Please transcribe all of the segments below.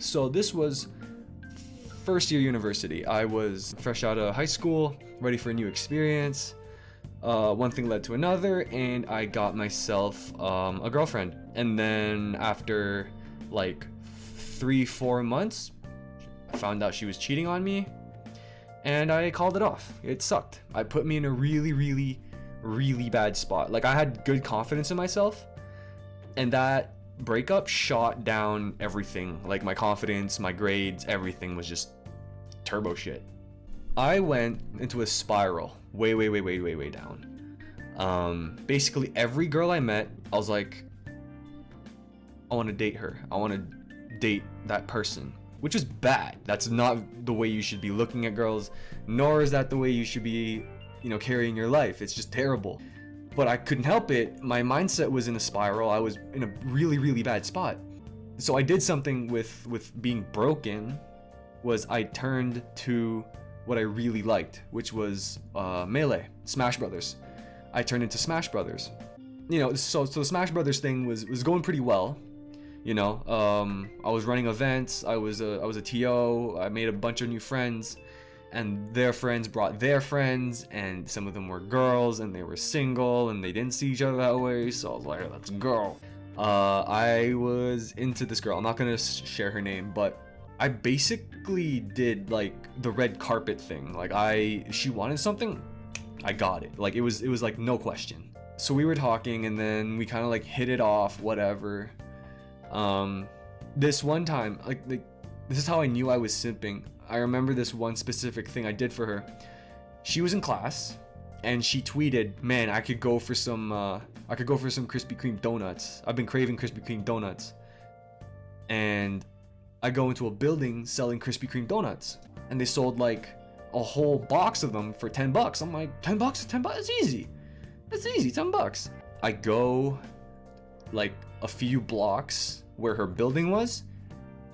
So this was first year university. I was fresh out of high school, ready for a new experience. One thing led to another, and I got myself a girlfriend. And then after like 3-4 months, I found out she was cheating on me, and I called it off. It sucked. It put me in a really bad spot. Like, I had good confidence in myself, and that breakup shot down everything. Like, my confidence, my grades, everything was just turbo shit. I went into a spiral way down. Basically every girl I met, I was like, I want to date her. I want to date that person, which is bad. That's not the way you should be looking at girls, nor is that the way you should be, carrying your life. It's just terrible. But I couldn't help it. My mindset was in a spiral. I was in a really bad spot. So I did something with being broken, was I turned to what I really liked, which was Melee, Smash Brothers. I turned into Smash Brothers. So the Smash Brothers thing was going pretty well. I was running events. I was a TO. I made a bunch of new friends, and their friends brought their friends, and some of them were girls, and they were single, and they didn't see each other that way. So I was like, let's go. I was into this girl. I'm not gonna share her name, but I basically did like the red carpet thing. Like, she wanted something, I got it. Like, it was like no question. So we were talking, and then we kind of like hit it off, whatever. This one time, like this is how I knew I was simping. I remember this one specific thing I did for her. She was in class, and she tweeted, "Man, I could go for some Krispy Kreme donuts. I've been craving Krispy Kreme donuts." And I go into a building selling Krispy Kreme donuts, and they sold like a whole box of them for $10. I'm like, $10? $10? It's easy. It's easy, $10. I go like a few blocks where her building was.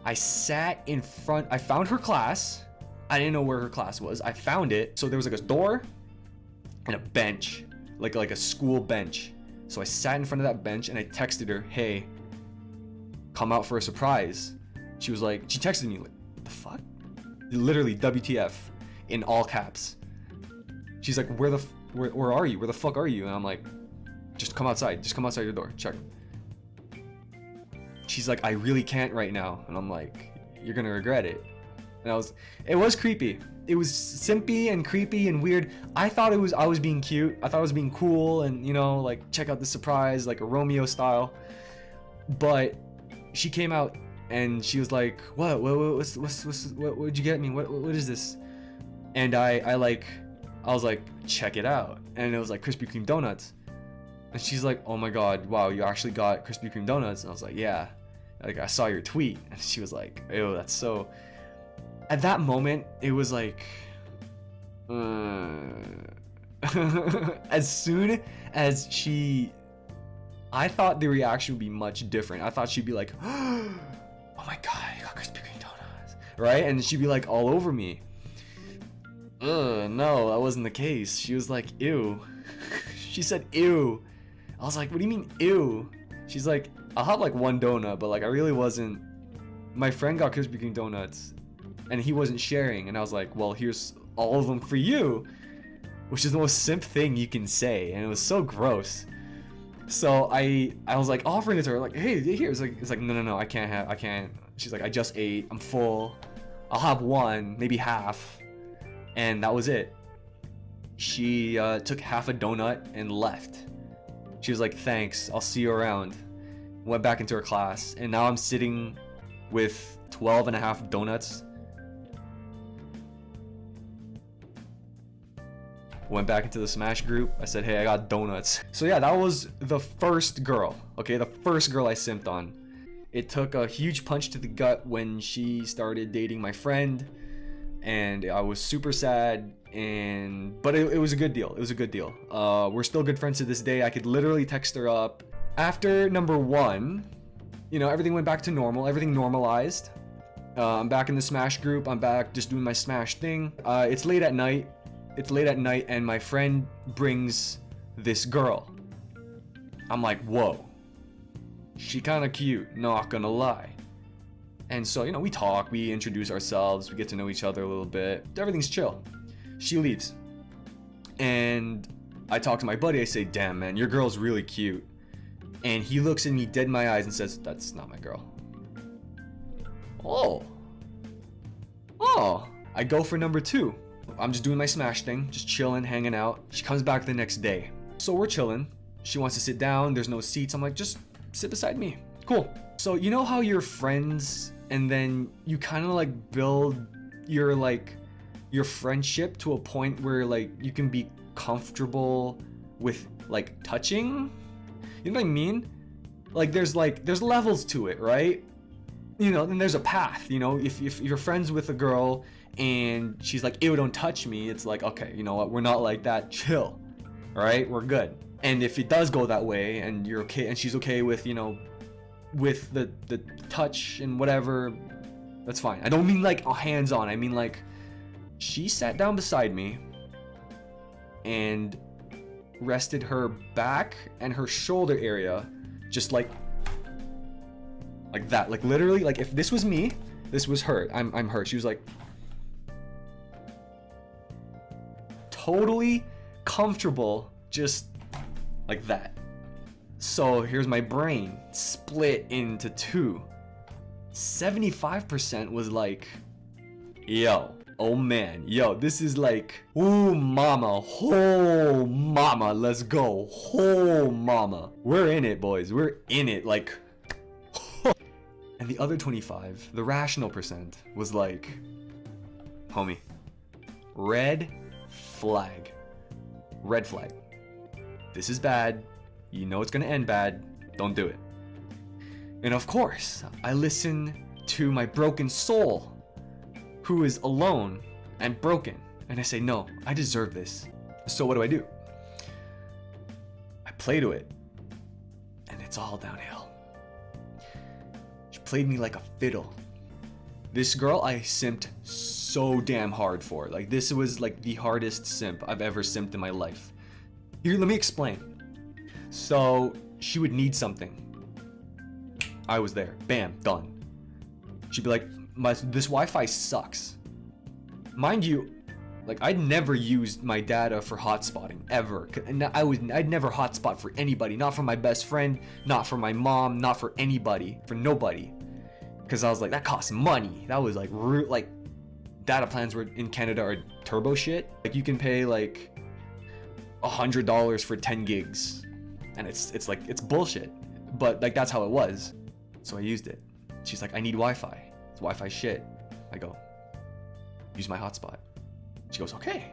I sat in front. I found her class. I didn't know where her class was. I found it. So there was like a door and a bench, like a school bench. So I sat in front of that bench, and I texted her, "Hey, come out for a surprise." She texted me like, "What the fuck?" Literally WTF in all caps. She's like, where are you? Where the fuck are you? And I'm like, just come outside your door, check. She's like, "I really can't right now." And I'm like, "You're gonna regret it." And it was creepy. It was simpy and creepy and weird. I thought I was being cute. I thought I was being cool and, like, check out the surprise, like a Romeo style. But she came out and she was like, what'd you get me? What is this? And I was like, check it out. And it was like Krispy Kreme donuts. And she's like, "Oh my God, wow, you actually got Krispy Kreme donuts?" And I was like, "Yeah. Like, I saw your tweet." And she was like, "Ew, that's so..." At that moment, it was like, as soon as I thought the reaction would be much different. I thought she'd be like, "Oh my God, you got Krispy Kreme donuts," right? And she'd be like all over me. No, that wasn't the case. She was like, "Ew." She said, "Ew." I was like, "What do you mean, ew?" She's like, "I'll have like one donut, but like I really wasn't. My friend got Krispy Kreme donuts, and he wasn't sharing." And I was like, "Well, here's all of them for you," which is the most simp thing you can say, and it was so gross. So I was like offering it to her, like, "Hey, here." It's like no, I can't. She's like, "I just ate. I'm full. I'll have one, maybe half," and that was it. She took half a donut and left. She was like, "Thanks, I'll see you around." Went back into her class, and now I'm sitting with 12 and a half donuts. Went back into the Smash group. I said, "Hey, I got donuts." So yeah, that was the first girl. Okay, the first girl I simped on. It took a huge punch to the gut when she started dating my friend, and I was super sad. But it was a good deal. It was a good deal. We're still good friends to this day. I could literally text her up. After number one, everything went back to normal. Everything normalized. I'm back in the Smash group. I'm back just doing my Smash thing. It's late at night. And my friend brings this girl. I'm like, whoa. She kind of cute, not gonna lie. And so, you know, we talk, we introduce ourselves, we get to know each other a little bit. Everything's chill. She leaves. And I talk to my buddy, I say, damn man, your girl's really cute. And he looks at me dead in my eyes and says, that's not my girl. Oh. I go for number 2. I'm just doing my smash thing, just chilling, hanging out. She comes back the next day. So we're chilling. She wants to sit down, there's no seats. I'm like, just sit beside me. Cool. So you know how you're friends and then you kind of like build your friendship to a point where like you can be comfortable with like touching? You know what I mean? Like there's levels to it, right? You know, then there's a path, you know, if you're friends with a girl and she's like, ew, don't touch me, it's like, okay, you know what, we're not like that, chill, all right, we're good. And if it does go that way and you're okay and she's okay with, you know, with the touch and whatever, that's fine. I don't mean like hands on, I mean like she sat down beside me and rested her back and her shoulder area just like that, like literally, like if this was me, this was her, I'm her. She was like totally comfortable just like that. So here's my brain split into 2. 75% was like, yo, oh man, yo, this is like, ooh mama, oh mama, let's go, oh mama. We're in it, boys, we're in it, like. And the other 25, the rational percent, was like, homie, red flag. Red flag. This is bad. You know it's gonna end bad. Don't do it. And of course, I listen to my broken soul, who is alone and broken. And I say, no, I deserve this. So what do? I play to it. And it's all downhill. She played me like a fiddle. This girl I simped so damn hard for. Like this was like the hardest simp I've ever simped in my life. Here, let me explain. So she would need something. I was there. Bam, done. She'd be like, this Wi-Fi sucks. Mind you, like I'd never used my data for hotspotting ever. And I'd never hotspot for anybody, not for my best friend, not for my mom, not for anybody, for nobody. Cause I was like, that costs money. That was like data plans were in Canada are turbo shit. Like you can pay like $100 for 10 gigs, and it's like it's bullshit. But like that's how it was. So I used it. She's like, I need Wi-Fi. It's Wi-Fi shit. I go, use my hotspot. She goes, okay.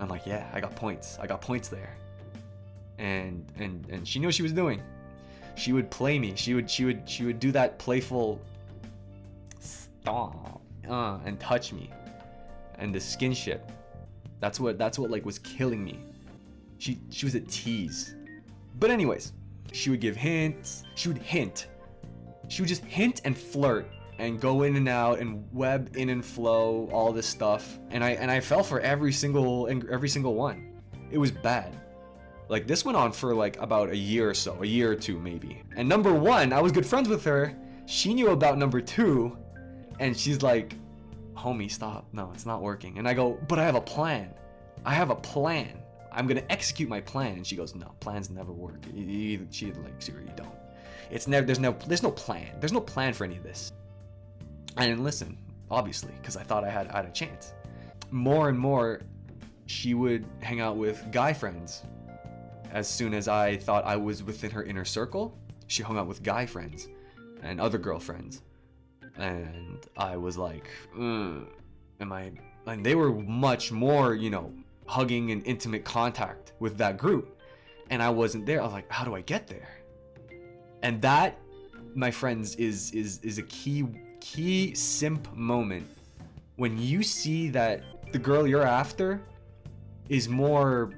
I'm like, yeah, I got points. I got points there. And she knew what she was doing. She would play me. She would do that playful stomp and touch me. And the skinship. That's what like was killing me. She was a tease. But anyways, she would give hints. She would hint. She would just hint and flirt and go in and out and web in and flow, all this stuff. And I fell for every single one. It was bad. Like this went on for like about a year or so, a year or two maybe. And number 1, I was good friends with her. She knew about number 2, and she's like, homie, stop. No, it's not working. And I go, but I have a plan. I have a plan. I'm gonna execute my plan. And she goes, no, plans never work. She like, Siri, you don't. It's never. There's no plan. There's no plan for any of this. I didn't listen, obviously, because I thought I had a chance. More and more, she would hang out with guy friends. As soon as I thought I was within her inner circle, she hung out with guy friends and other girlfriends. And I was like, and they were much more, you know, hugging and intimate contact with that group. And I wasn't there. I was like, how do I get there? And that, my friends, is a key simp moment. When you see that the girl you're after is more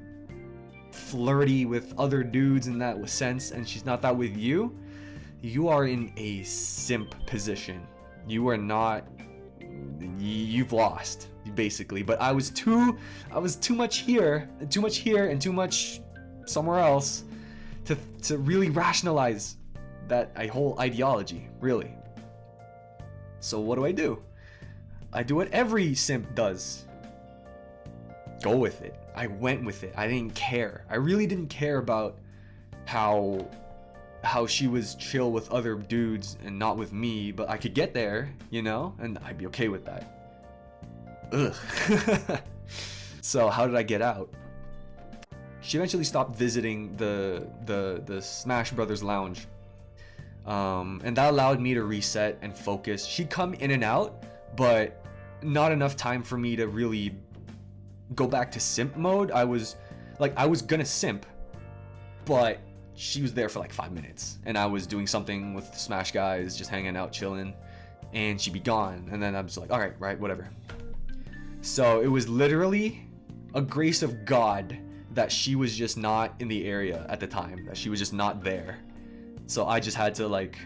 flirty with other dudes in that sense, and she's not that with you, you are in a simp position. You are not, you've lost basically. But I was too much here and too much somewhere else to really rationalize that whole ideology, really. So what do? I do what every simp does. Go with it. I went with it. I didn't care. I really didn't care about how she was chill with other dudes and not with me, but I could get there, you know, and I'd be okay with that. Ugh. So how did I get out? She eventually stopped visiting the Smash Brothers lounge, and that allowed me to reset and focus. She'd come in and out, but not enough time for me to really go back to simp mode. I was gonna simp, but she was there for like 5 minutes, and I was doing something with the Smash guys, just hanging out, chilling, and she'd be gone, and then I'm just like, all right, whatever. So it was literally a grace of God that she was just not in the area at the time, that she was just not there. So I just had to like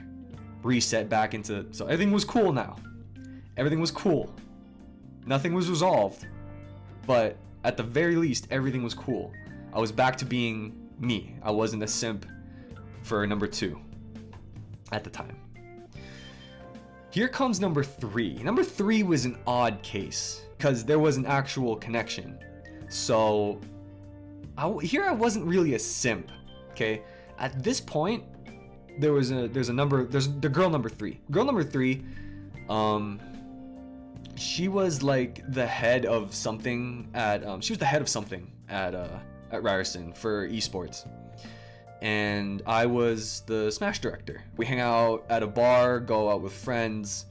reset back into, so everything was cool now. Everything was cool. Nothing was resolved, but at the very least, everything was cool. I was back to being me. I wasn't a simp for number 2 at the time. Here comes number 3. Number 3 was an odd case because there was an actual connection. So here I wasn't really a simp. Okay, at this point, there's the girl number 3. Girl number 3, she was like the head of something at Ryerson for esports, and I was the Smash director. We hang out at a bar, go out with friends,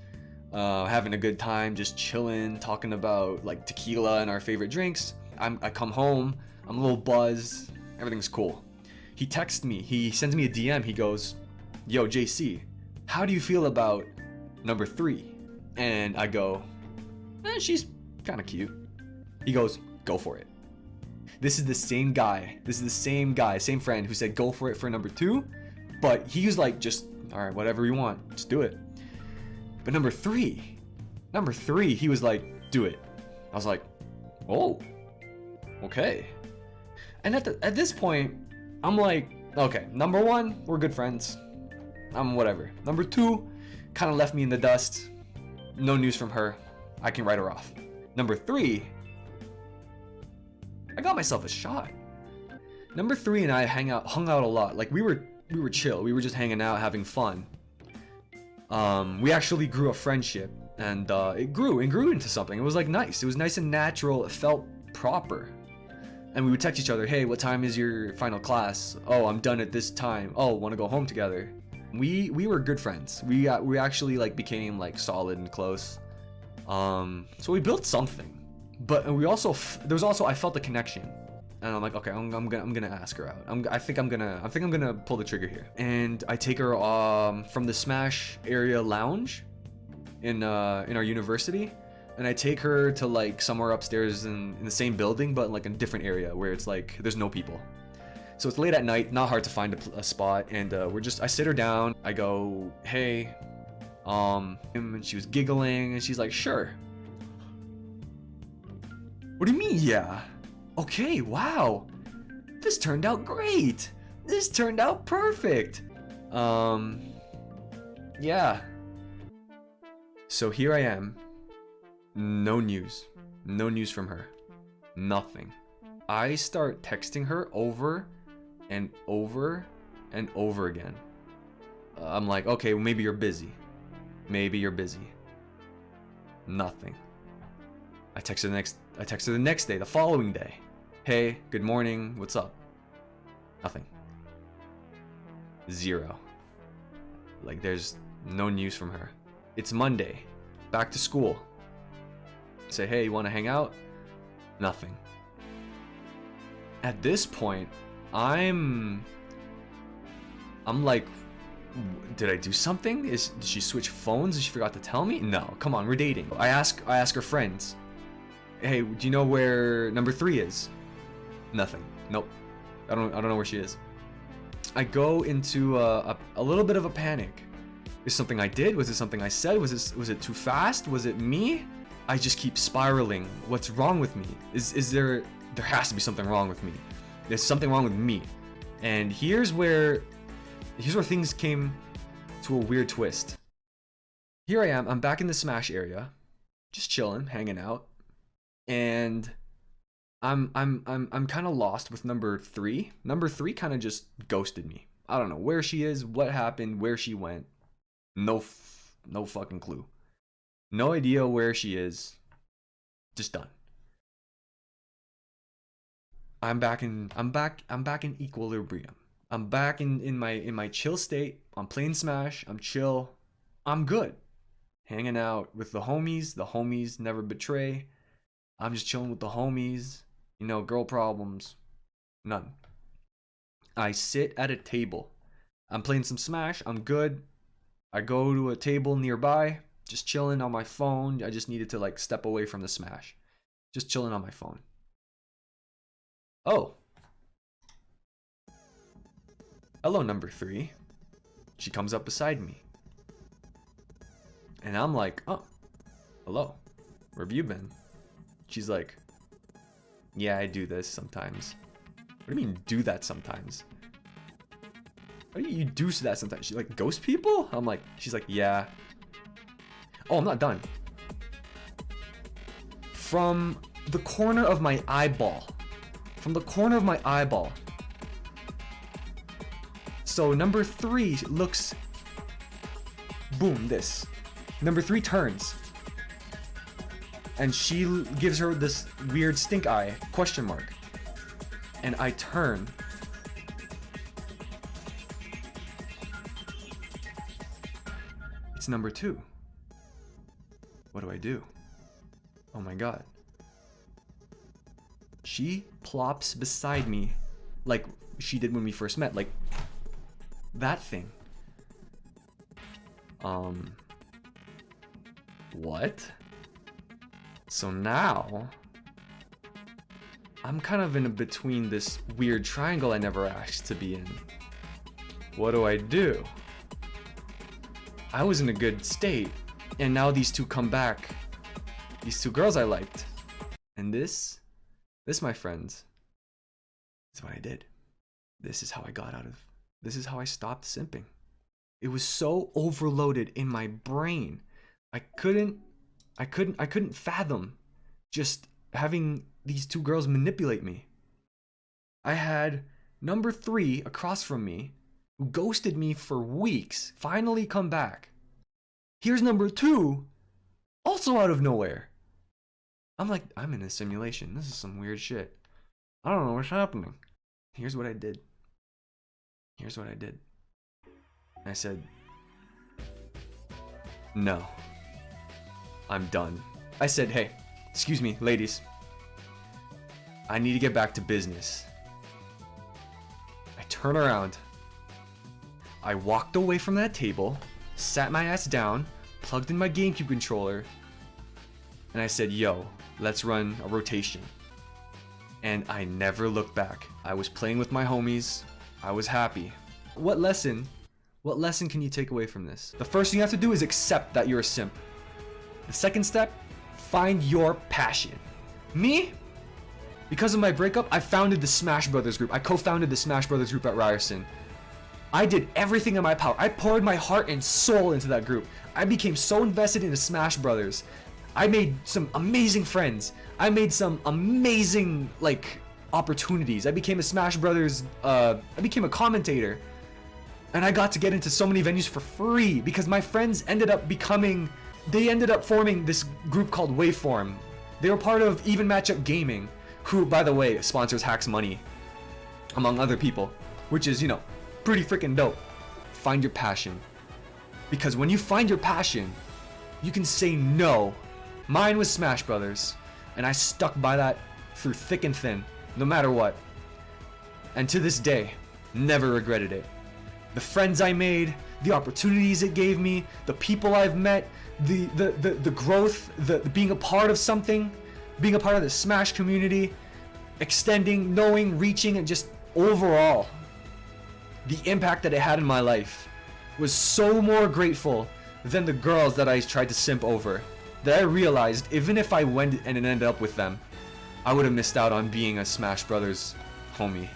having a good time, just chilling, talking about like tequila and our favorite drinks. I come home, I'm a little buzzed, everything's cool. He texts me, he sends me a DM, he goes, yo JC, how do you feel about number 3? And I go, she's kind of cute. He goes, go for it. This is the same guy, same friend who said go for it for number 2, but he was like, just, all right, whatever you want, just do it. But number three, he was like, do it. I was like, oh, okay. And at this point, I'm like, okay, number 1, we're good friends. Whatever. Number 2, kind of left me in the dust. No news from her. I can write her off. Number 3, I got myself a shot. Number 3 and I hung out a lot. Like we were chill. We were just hanging out, having fun. We actually grew a friendship, and it grew into something. It was like nice. It was nice and natural. It felt proper. And we would text each other, hey, what time is your final class? Oh, I'm done at this time. Oh, want to go home together? We were good friends. We actually like became like solid and close. So we built something. But we also I felt the connection, and I'm like, okay, I'm gonna ask her out. I think I'm gonna pull the trigger here, and I take her from the Smash area lounge in our university, and I take her to like somewhere upstairs in the same building, but like a different area where it's like there's no people. So it's late at night, not hard to find a spot, and I sit her down. I go, hey, and she was giggling, and she's like, sure. What do you mean, yeah? Okay, wow. This turned out great. This turned out perfect. Yeah. So here I am. No news. No news from her. Nothing. I start texting her over and over and over again. I'm like, okay, well, maybe you're busy. Maybe you're busy. Nothing. I text her the next day, the following day. Hey, good morning, what's up? Nothing. Zero. Like, there's no news from her. It's Monday, back to school. Say, hey, you want to hang out? Nothing. At this point, I'm like, did I do something? Did she switch phones? Did she forgot to tell me? No, come on, we're dating. I ask her friends, hey, do you know where number 3 is? Nothing. Nope. I don't know where she is. I go into a little bit of a panic. Is something I did? Was it something I said? Was it too fast? Was it me? I just keep spiraling. What's wrong with me? Is there has to be something wrong with me. There's something wrong with me. And here's where things came to a weird twist. here I am. I'm back in the Smash area, just chilling, hanging out, and I'm kind of lost with number 3. Number 3 kind of just ghosted me. I don't know where she is, what happened, where she went. No fucking clue. No idea where she is. Just done. I'm back in equilibrium. I'm back in my chill state. I'm playing Smash. I'm chill. I'm good. Hanging out with the homies. The homies never betray. I'm just chilling with the homies. You know, girl problems. None. I sit at a table. I'm playing some Smash. I'm good. I go to a table nearby. Just chilling on my phone. I just needed to like step away from the Smash. Just chilling on my phone. Oh. Hello, number 3. She comes up beside me. And I'm like, oh, hello. Where have you been? She's like, yeah, I do this sometimes. What do you mean do that sometimes? What do you do that sometimes? She like ghost people? I'm like, she's like, yeah. Oh, I'm not done. From the corner of my eyeball. From the corner of my eyeball. So number 3 looks, boom, this. Number 3 turns. And she gives her this weird stink eye, question mark. And I turn. It's number 2. What do I do? Oh my god. She plops beside me like she did when we first met, like that thing. What? So now I'm kind of in between this weird triangle I never asked to be in. What do I do? I was in a good state, and now these two come back. These 2 girls I liked. And this, my friends, is what I did. This is how I got out of, this is how I stopped simping. It was so overloaded in my brain. I couldn't fathom just having these 2 girls manipulate me. I had number 3 across from me, who ghosted me for weeks, finally come back. Here's number 2, also out of nowhere. I'm like, I'm in a simulation. This is some weird shit. I don't know what's happening. Here's what I did. Here's what I did. I said, no. I'm done. I said, hey, excuse me, ladies. I need to get back to business. I turn around. I walked away from that table, sat my ass down, plugged in my GameCube controller, and I said, yo, let's run a rotation. And I never looked back. I was playing with my homies. I was happy. What lesson can you take away from this? The first thing you have to do is accept that you're a simp. The second step, find your passion. Me? Because of my breakup, I founded the Smash Brothers group. I co-founded the Smash Brothers group at Ryerson. I did everything in my power. I poured my heart and soul into that group. I became so invested in the Smash Brothers. I made some amazing friends. I made some amazing, like, opportunities. I became a Smash Brothers, I became a commentator. And I got to get into so many venues for free because my friends ended up forming this group called Waveform. They were part of Even Matchup Gaming, who, by the way, sponsors Hacks Money, among other people, which is, you know, pretty freaking dope. Find your passion. Because when you find your passion, you can say no. Mine was Smash Brothers, and I stuck by that through thick and thin, no matter what. And to this day, never regretted it. The friends I made, the opportunities it gave me, the people I've met, the growth, the being a part of something, being a part of the Smash community, extending, knowing, reaching, and just overall, the impact that it had in my life was so more grateful than the girls that I tried to simp over, that I realized even if I went and ended up with them, I would have missed out on being a Smash Brothers homie.